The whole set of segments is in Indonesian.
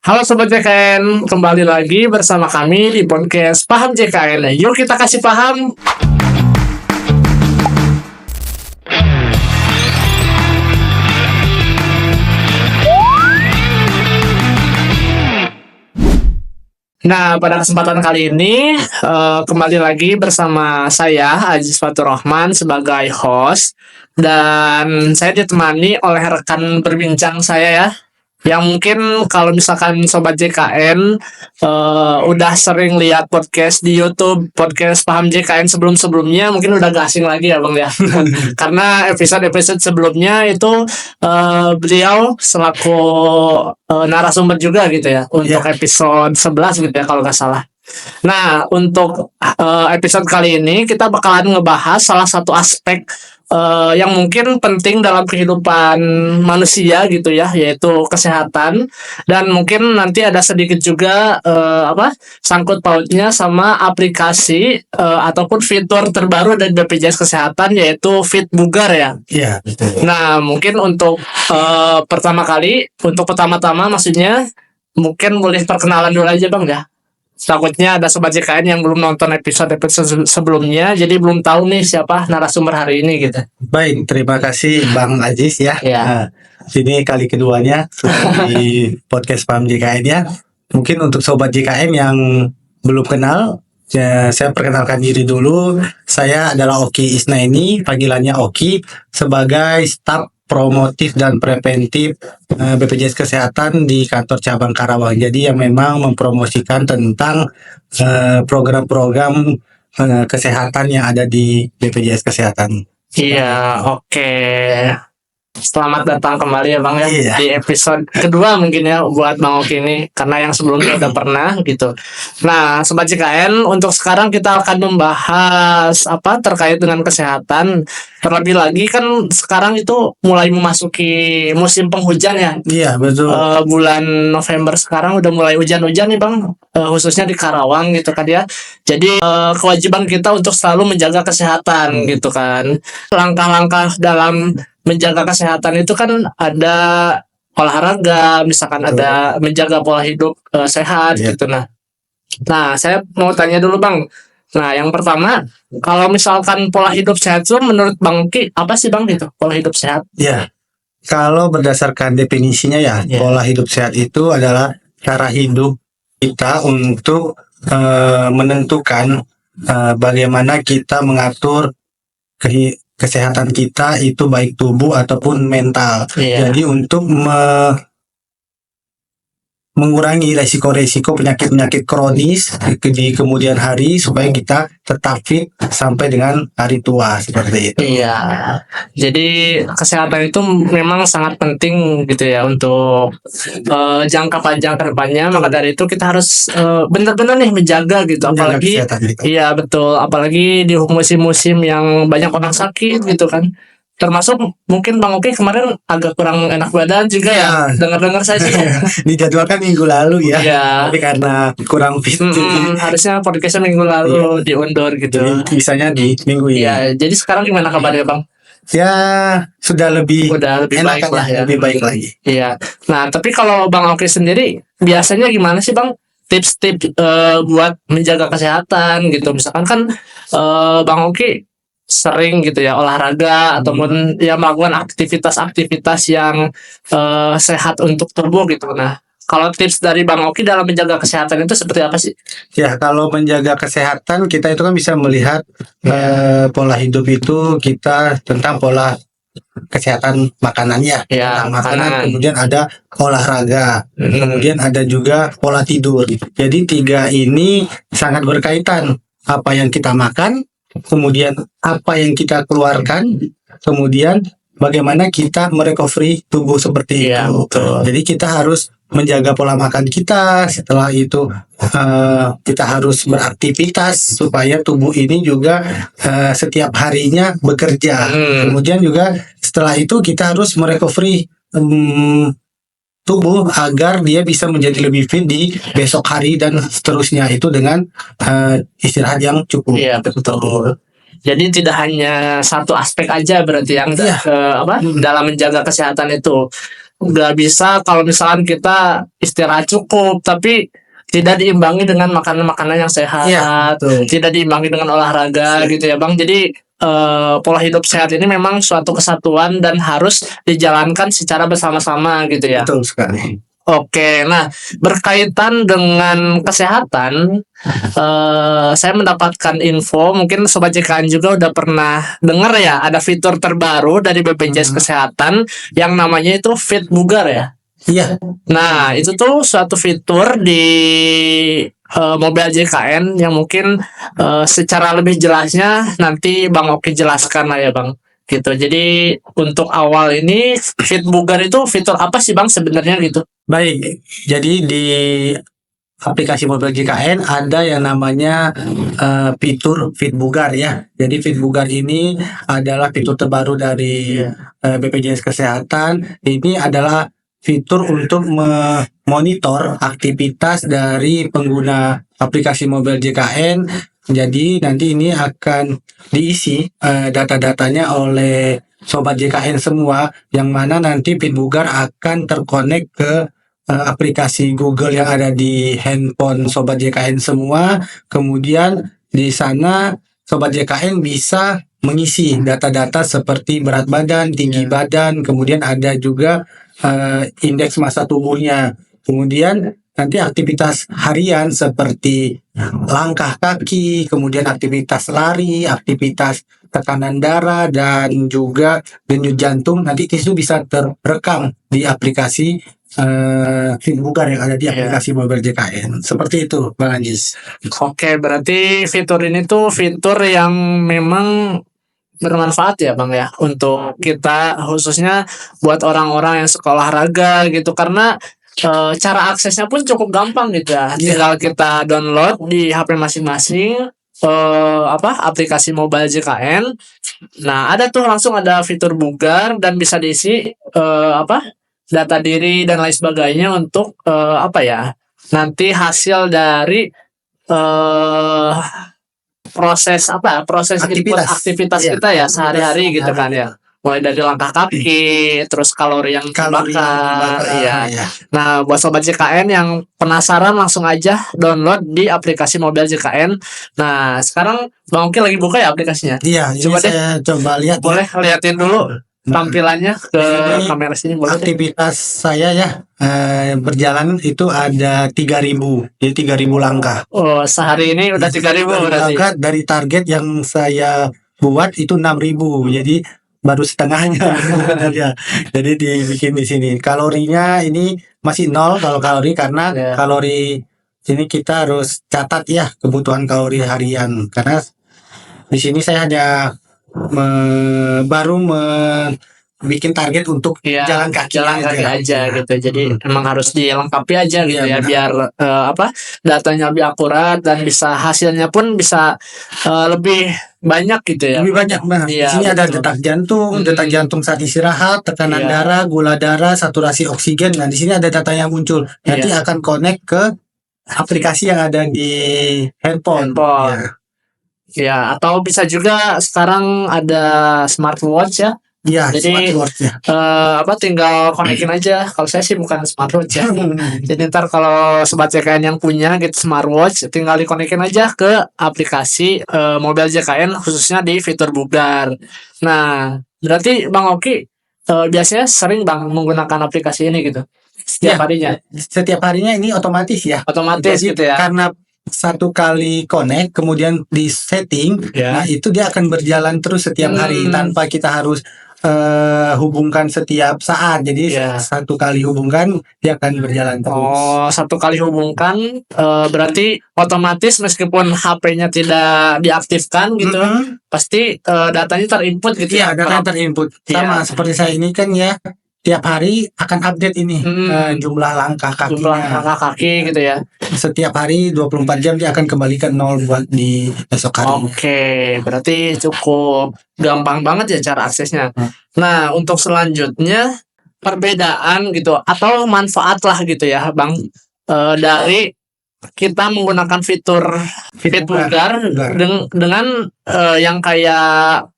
Halo Sobat JKN, kembali lagi bersama kami di podcast Paham JKN. Yuk kita kasih paham. Nah, pada kesempatan kali ini kembali lagi bersama saya Aziz Fatur Rahman sebagai host, dan saya ditemani oleh rekan berbincang saya ya, yang mungkin kalau misalkan Sobat JKN udah sering lihat podcast di YouTube, podcast Paham JKN sebelum-sebelumnya, mungkin udah gak asing lagi ya Bang ya. Karena episode-episode sebelumnya itu beliau selaku narasumber juga gitu ya, untuk episode 11 gitu ya kalau nggak salah. Nah, untuk episode kali ini kita bakalan ngebahas salah satu aspek yang mungkin penting dalam kehidupan manusia gitu ya, yaitu kesehatan, dan mungkin nanti ada sedikit juga sangkut pautnya sama aplikasi ataupun fitur terbaru dari BPJS Kesehatan, yaitu Fit Bugar ya. Iya, betul. Nah, mungkin untuk pertama-tama maksudnya mungkin boleh perkenalan dulu aja Bang ya. Takutnya ada Sobat JKN yang belum nonton episode sebelumnya, jadi belum tahu nih siapa narasumber hari ini gitu. Baik, terima kasih Bang Aziz ya. Ya. Nah, ini kali keduanya di podcast Paham JKN ya. Mungkin untuk Sobat JKN yang belum kenal, ya, saya perkenalkan diri dulu. Saya adalah Oki Isnaini, panggilannya Oki, sebagai staf promotif dan preventif BPJS Kesehatan di kantor cabang Karawang. Jadi yang memang mempromosikan tentang program-program kesehatan yang ada di BPJS Kesehatan. Iya, oke. Selamat datang kembali ya Bang ya, Iya. di episode kedua mungkin ya buat Bang Oki ini, karena yang sebelumnya udah pernah gitu. Nah, Sobat JKN, untuk sekarang kita akan membahas terkait dengan kesehatan. Terlebih lagi kan sekarang itu mulai memasuki musim penghujan ya. Iya, betul. Bulan November sekarang udah mulai hujan-hujan nih Bang, khususnya di Karawang gitu kan ya. Jadi kewajiban kita untuk selalu menjaga kesehatan gitu kan. Langkah-langkah dalam menjaga kesehatan itu kan ada olahraga, misalkan ada menjaga pola hidup sehat gitu. Nah, saya mau tanya dulu Bang. Nah, yang pertama, kalau misalkan pola hidup sehat itu menurut Bang Ki, apa sih Bang itu pola hidup sehat? Ya, kalau berdasarkan definisinya ya, pola hidup sehat itu adalah cara hidup kita untuk menentukan bagaimana kita mengatur kesehatan kita, itu baik tubuh ataupun mental. Jadi untuk mengurangi resiko-resiko penyakit-penyakit kronis di kemudian hari, supaya kita tetap fit sampai dengan hari tua, seperti itu. Iya, jadi kesehatan itu memang sangat penting gitu ya untuk jangka panjang ke depannya. Maka dari itu kita harus benar-benar nih menjaga gitu. Menjaga Apalagi kesehatan kita. iya betul, apalagi di musim-musim yang banyak orang sakit gitu kan. Termasuk mungkin Bang Oki kemarin agak kurang enak badan juga ya. Dengar-dengar saya sih. Dijadwalkan minggu lalu ya, Iya. tapi karena kurang fit, Harusnya podcastnya minggu lalu diundur gitu. jadi bisanya di minggu ini. Iya, jadi sekarang gimana kabarnya Bang? Ya, sudah lebih Lebih enak baik lah ya. lebih baik lagi. Iya. Nah, tapi kalau Bang Oki sendiri biasanya gimana sih Bang? Tips-tips buat menjaga kesehatan gitu. Misalkan kan Bang Oki sering gitu ya olahraga ataupun ya melakukan aktivitas-aktivitas yang sehat untuk tubuh gitu. Nah, kalau tips dari Bang Oki dalam menjaga kesehatan itu seperti apa sih? Ya, kalau menjaga kesehatan kita itu kan bisa melihat pola hidup itu kita tentang pola kesehatan makanannya. Ya, Makanan, kemudian ada olahraga, kemudian ada juga pola tidur. Jadi tiga ini sangat berkaitan. Apa yang kita makan, kemudian apa yang kita keluarkan, kemudian bagaimana kita merecovery tubuh seperti itu. Betul. Jadi kita harus menjaga pola makan kita. Setelah itu kita harus beraktivitas supaya tubuh ini juga setiap harinya bekerja. Kemudian juga setelah itu kita harus merecovery tubuh agar dia bisa menjadi lebih fit di besok hari dan seterusnya, itu dengan istirahat yang cukup. Iya, betul. Jadi tidak hanya satu aspek aja berarti yang dalam menjaga kesehatan itu. nggak bisa kalau misalkan kita istirahat cukup, tapi tidak diimbangi dengan makanan-makanan yang sehat, Iya, betul. tidak diimbangi dengan olahraga gitu ya Bang. Jadi pola hidup sehat ini memang suatu kesatuan dan harus dijalankan secara bersama-sama gitu ya. Betul sekali. Oke, nah berkaitan dengan kesehatan, saya mendapatkan info, mungkin Sobat JKN juga udah pernah dengar ya, ada fitur terbaru dari BPJS Kesehatan yang namanya itu Fit Bugar ya. Iya, Nah, itu tuh suatu fitur di Mobile JKN yang mungkin secara lebih jelasnya nanti Bang Oki jelaskan lah ya Bang. Gitu. Jadi untuk awal ini Fit Bugar itu fitur apa sih Bang sebenarnya gitu? baik. Jadi di aplikasi mobile JKN ada yang namanya fitur Fit Bugar ya. Jadi Fit Bugar ini adalah fitur terbaru dari BPJS Kesehatan. Ini adalah fitur untuk memonitor aktivitas dari pengguna aplikasi mobile JKN. Jadi nanti ini akan diisi data-datanya oleh sobat JKN semua, yang mana nanti Fit Bugar akan terkonek ke aplikasi Google yang ada di handphone Sobat JKN semua. Kemudian di sana Sobat JKN bisa mengisi data-data seperti berat badan, tinggi badan, kemudian ada juga indeks massa tubuhnya. Kemudian nanti aktivitas harian seperti langkah kaki, kemudian aktivitas lari, aktivitas tekanan darah, dan juga denyut jantung, nanti itu bisa terekam di aplikasi Fit Bugar yang ada di aplikasi mobile JKN. Seperti itu, Bang Anjis. Oke, berarti fitur ini tuh fitur yang memang bermanfaat ya Bang ya untuk kita, khususnya buat orang-orang yang sekolah olahraga gitu, karena cara aksesnya pun cukup gampang gitu ya. Tinggal kita download di HP masing-masing aplikasi mobile JKN. Nah, ada tuh langsung ada fitur Bugar dan bisa diisi data diri dan lain sebagainya untuk nanti hasil dari proses aktivitas Iya, kita ya sehari-hari gitu kan ya, mulai dari langkah kaki, terus kalori yang terbakar, iya. Nah, buat sobat JKN yang penasaran langsung aja download di aplikasi mobile JKN. Nah, sekarang Bang Oki lagi buka ya aplikasinya? Iya, Coba deh, saya coba lihat. boleh liatin dulu tampilannya ke Ini kamera sini, boleh deh. aktivitas saya ya berjalan itu ada 3.000, jadi 3.000 langkah. Oh, sehari ini udah 3.000 berarti. Langkah dari target yang saya buat itu 6.000, jadi baru setengahnya. Ya, jadi dibikin di sini. Kalorinya ini masih nol kalau kalori, karena Ya. kalori ini kita harus catat ya kebutuhan kalori harian, karena di sini saya hanya baru bikin target untuk Iya, jalan kaki aja gitu. Jadi emang harus dilengkapi aja gitu Iya, ya, benar. biar datanya lebih akurat dan bisa hasilnya pun bisa lebih banyak gitu ya. lebih banyak. Nah, di Iya, sini ada betul. detak jantung saat istirahat, tekanan Iya. darah, gula darah, saturasi oksigen. Nah, di sini ada data yang muncul. Nanti Iya. akan connect ke aplikasi yang ada di handphone. Handphone. Ya. Ya, atau bisa juga sekarang ada smartwatch ya. Iya, Jadi smartwatch ya. tinggal konekin aja. Kalau saya sih bukan smartwatch ya. Jadi ntar kalau sobat JKN yang punya gitu smartwatch, tinggal dikonekin aja ke aplikasi mobile JKN, khususnya di fitur Bugar. Nah, berarti Bang Oki biasanya sering Bang menggunakan aplikasi ini gitu setiap Ya, harinya. setiap harinya ini otomatis ya. Otomatis Jadi, gitu ya. karena satu kali connect kemudian di setting, Ya. nah itu dia akan berjalan terus setiap hari tanpa kita harus hubungkan setiap saat. Jadi Ya. satu kali hubungkan dia akan berjalan terus. Oh, satu kali hubungkan berarti otomatis meskipun HP-nya tidak diaktifkan gitu, Mm-mm. pasti datanya terinput gitu Iya, ya. data terinput. Sama Iya. seperti saya ini kan ya, tiap hari akan update ini jumlah langkah Jumlah kakinya. langkah kaki gitu ya. Setiap hari 24 jam dia akan kembalikan 0 buat di esok hari. Oke, berarti cukup gampang banget ya cara aksesnya. Nah, untuk selanjutnya perbedaan gitu atau manfaat lah gitu ya, Bang, dari kita menggunakan fitur Fit Bugar dengan yang kayak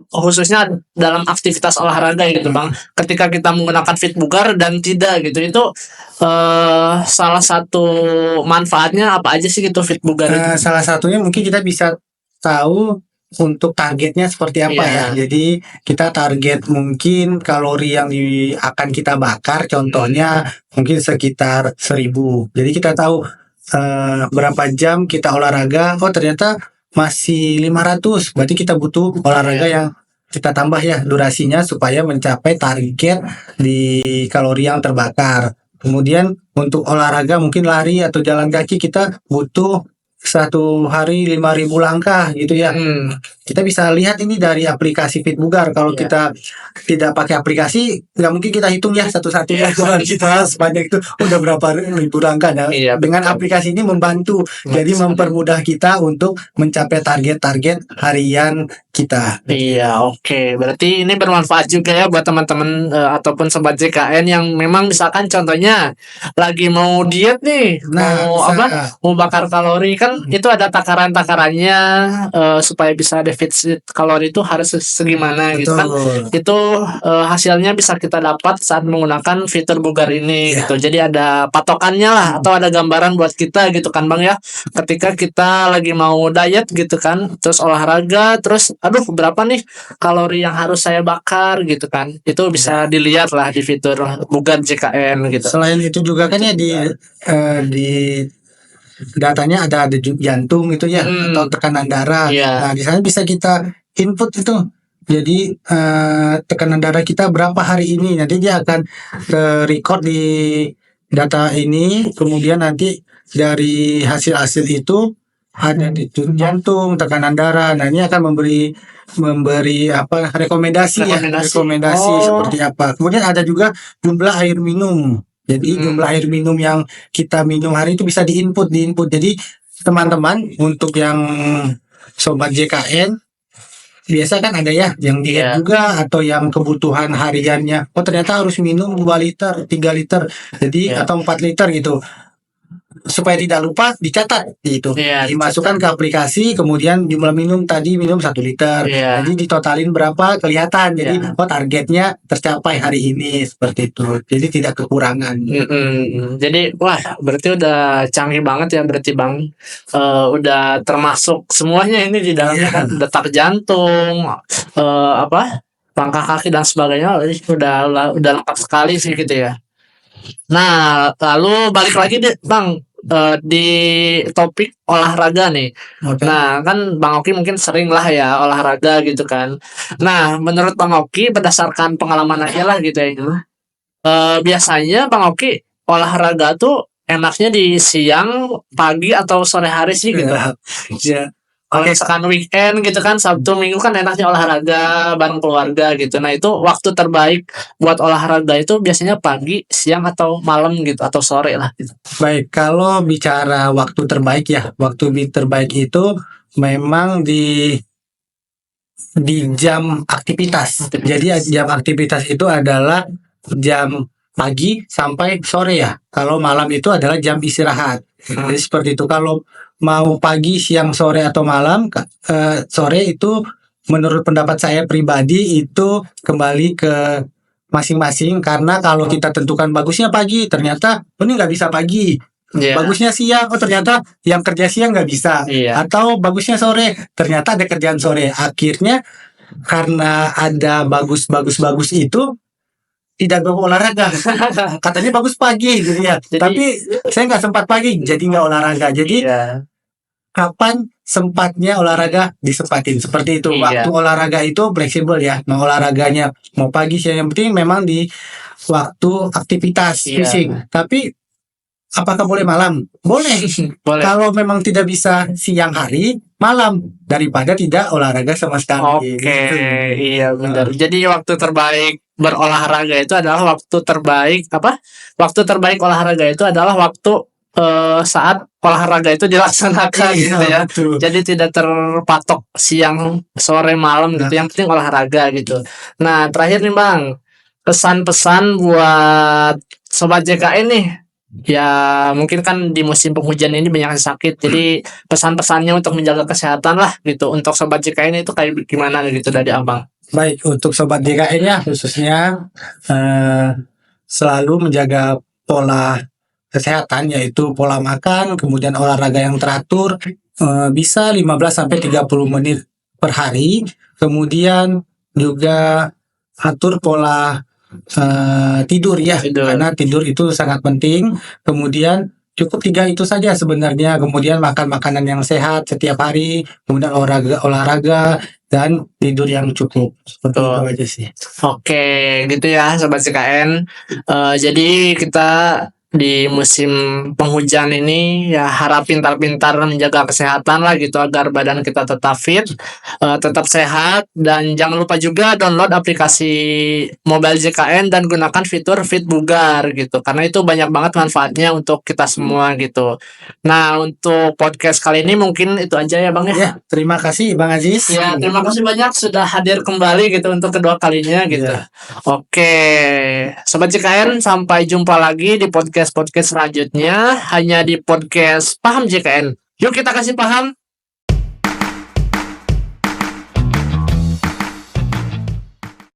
khususnya dalam aktivitas olahraga gitu Bang. Ketika kita menggunakan Fit Bugar dan tidak gitu, itu salah satu manfaatnya apa aja sih gitu Fit Bugar itu? Salah satunya mungkin kita bisa tahu untuk targetnya seperti apa ya. Iya. Jadi kita target mungkin kalori yang akan kita bakar, contohnya mungkin sekitar 1.000. Jadi kita tahu berapa jam kita olahraga. Oh ternyata masih 500. Berarti kita butuh olahraga yang kita tambah ya durasinya supaya mencapai target di kalori yang terbakar. Kemudian untuk olahraga mungkin lari atau jalan kaki kita butuh satu hari 5.000 langkah gitu ya. Kita bisa lihat ini dari aplikasi Fit Bugar. Kalau Iya. kita tidak pakai aplikasi, nggak mungkin kita hitung ya satu-satu ya jalan kita sebanyak itu udah berapa ribu langkah. Nah, Iya, dengan betul. aplikasi ini membantu, jadi Betul. mempermudah kita untuk mencapai target-target harian kita. Iya, oke. Berarti ini bermanfaat juga ya buat teman-teman ataupun sobat JKN yang memang misalkan contohnya lagi mau diet nih, Nah, mau bisa. apa? Mau bakar kalori kan itu ada takaran-takarannya supaya bisa defisit kalori itu harus segimana gitu kan. Betul. Itu hasilnya bisa kita dapat saat menggunakan fitur Bugar ini Iya. gitu. Jadi ada patokannya lah atau ada gambaran buat kita gitu kan Bang ya. Ketika kita lagi mau diet gitu kan, terus olahraga, terus aduh berapa nih kalori yang harus saya bakar gitu kan. Itu bisa dilihat lah di fitur Bugar JKN gitu. Selain itu juga kan ya di datanya ada jantung itu ya atau tekanan darah. Iya. Nah, di sana bisa kita input itu. Jadi tekanan darah kita berapa hari ini. Nanti dia akan record di data ini. Kemudian nanti dari hasil-hasil itu ada di jantung, tekanan darah. Nah, ini akan memberi apa rekomendasi ya, rekomendasi Oh. seperti apa. Kemudian ada juga jumlah air minum. Jadi jumlah air minum yang kita minum hari itu bisa diinput. Jadi teman-teman untuk yang sobat JKN biasa kan ada ya yang diet Iya. juga atau yang kebutuhan hariannya. Oh ternyata harus minum 2 liter, 3 liter. Jadi Iya. atau 4 liter gitu. Supaya tidak lupa dicatat gitu. Iya, Dimasukkan ke aplikasi, kemudian jumlah minum tadi minum 1 liter. Iya. Jadi ditotalin berapa kelihatan. Jadi Iya. oh targetnya tercapai hari ini seperti itu. Jadi tidak kekurangan. Jadi wah berarti udah canggih banget ya berarti Bang. Udah termasuk semuanya ini di dalamnya kan detak jantung, apa langkah kaki dan sebagainya. Udah lengkap sekali sih gitu ya. Nah lalu balik lagi deh Bang di topik olahraga nih. Oke. Nah kan Bang Oki mungkin sering lah ya olahraga gitu kan. Nah menurut Bang Oki berdasarkan pengalaman aja lah gitu ya. Biasanya Bang Oki olahraga tuh enaknya di siang, pagi atau sore hari sih gitu. Ya. Kalau Oke. misalkan weekend gitu kan Sabtu Minggu kan enaknya olahraga bareng keluarga gitu. Nah itu waktu terbaik buat olahraga itu biasanya pagi, siang atau malam gitu atau sore lah gitu. Baik, kalau bicara waktu terbaik ya, waktu terbaik itu memang di jam aktivitas. Jadi jam aktivitas itu adalah jam pagi sampai sore ya. Kalau malam itu adalah jam istirahat. Jadi seperti itu. Kalau mau pagi, siang, sore atau malam, sore itu menurut pendapat saya pribadi itu kembali ke masing-masing karena kalau kita tentukan bagusnya pagi ternyata ini nggak bisa pagi. Iya. Bagusnya siang, oh ternyata yang kerja siang nggak bisa. Iya. Atau bagusnya sore, ternyata ada kerjaan sore. Akhirnya karena ada bagus itu tidak mau olahraga. Katanya bagus pagi gitu ya. Jadi- Tapi saya nggak sempat pagi, jadi nggak olahraga. Jadi Iya. kapan sempatnya olahraga disempatin seperti itu. Iya. Waktu olahraga itu fleksibel ya. Mau olahraganya mau pagi siang yang penting memang di waktu aktivitas Iya. fisik. Tapi apakah boleh malam? Boleh. Boleh. Kalau memang tidak bisa siang hari, malam daripada tidak olahraga sama sekali. Oke, Gitu. iya benar. Jadi waktu terbaik berolahraga itu adalah waktu terbaik apa? Waktu terbaik olahraga itu adalah waktu saat olahraga itu dilaksanakan gitu ya. Betul. Jadi tidak terpatok siang, sore, malam gitu. Yang penting olahraga gitu. Nah, terakhir nih Bang, pesan-pesan buat sobat JKN nih Ya mungkin kan di musim penghujan ini banyak yang sakit. Jadi pesan-pesannya untuk menjaga kesehatan lah gitu. Untuk sobat JKN itu kayak gimana gitu dari Abang? Baik, untuk sobat JKN ya khususnya selalu menjaga pola kesehatan, yaitu pola makan, kemudian olahraga yang teratur, bisa 15 sampai 30 menit per hari. Kemudian juga atur pola tidur ya, Tidur. karena tidur itu sangat penting. Kemudian cukup 3 itu saja sebenarnya. Kemudian makan makanan yang sehat setiap hari, kemudian olahraga dan tidur yang cukup. Seperti Betul. itu aja sih. Oke, gitu ya Sobat CKN. Jadi kita di musim penghujan ini ya harap pintar-pintar menjaga kesehatan lah gitu agar badan kita tetap fit, tetap sehat dan jangan lupa juga download aplikasi mobile JKN dan gunakan fitur Fit Bugar gitu karena itu banyak banget manfaatnya untuk kita semua gitu. Nah, untuk podcast kali ini mungkin itu aja ya Bang ya. Ya, terima kasih Bang Aziz. Ya, terima kasih banyak sudah hadir kembali gitu untuk kedua kalinya gitu. Ya. Oke, Sobat JKN, sampai jumpa lagi di podcast-podcast selanjutnya hanya di podcast Paham JKN. Yuk kita kasih paham.